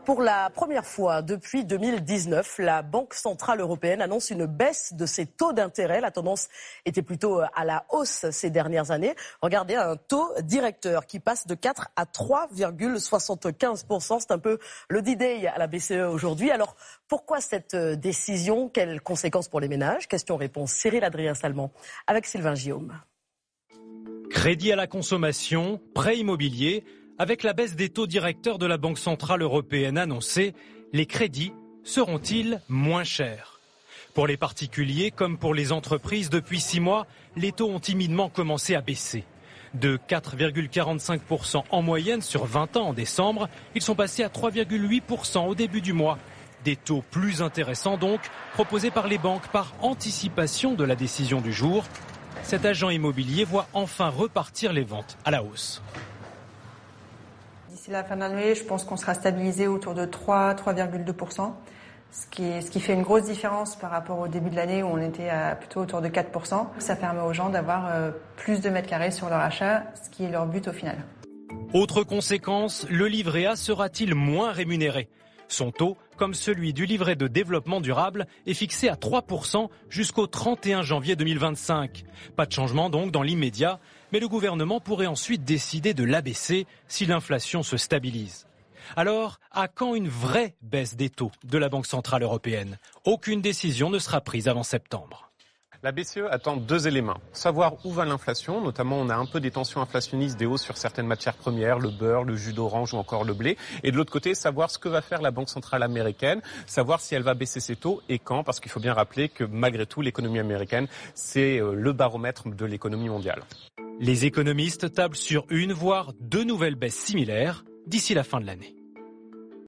Pour la première fois depuis 2019, la Banque centrale européenne annonce une baisse de ses taux d'intérêt. La tendance était plutôt à la hausse ces dernières années. Regardez, un taux directeur qui passe de 4 à 3,75%. C'est un peu le D-Day à la BCE aujourd'hui. Alors, pourquoi cette décision? Quelles conséquences pour les ménages? Question-réponse. Cyril Adrien-Salmon avec Sylvain Guillaume. Crédit à la consommation, prêt immobilier. Avec la baisse des taux directeurs de la Banque centrale européenne annoncée, les crédits seront-ils moins chers? Pour les particuliers comme pour les entreprises, depuis 6 mois, les taux ont timidement commencé à baisser. De 4,45% en moyenne sur 20 ans en décembre, ils sont passés à 3,8% au début du mois. Des taux plus intéressants donc, proposés par les banques par anticipation de la décision du jour. Cet agent immobilier voit enfin repartir les ventes à la hausse. D'ici la fin de l'année, je pense qu'on sera stabilisé autour de 3,2%, ce qui fait une grosse différence par rapport au début de l'année où on était plutôt autour de 4%. Ça permet aux gens d'avoir plus de mètres carrés sur leur achat, ce qui est leur but au final. Autre conséquence, le livret A sera-t-il moins rémunéré? Son taux, comme celui du livret de développement durable, est fixé à 3% jusqu'au 31 janvier 2025. Pas de changement donc dans l'immédiat, mais le gouvernement pourrait ensuite décider de l'abaisser si l'inflation se stabilise. Alors, à quand une vraie baisse des taux de la Banque centrale européenne? Aucune décision ne sera prise avant septembre. La BCE attend 2 éléments. Savoir où va l'inflation, notamment on a un peu des tensions inflationnistes, des hausses sur certaines matières premières, le beurre, le jus d'orange ou encore le blé. Et de l'autre côté, savoir ce que va faire la Banque centrale américaine, savoir si elle va baisser ses taux et quand, parce qu'il faut bien rappeler que malgré tout, l'économie américaine, c'est le baromètre de l'économie mondiale. Les économistes tablent sur une, voire 2 nouvelles baisses similaires d'ici la fin de l'année.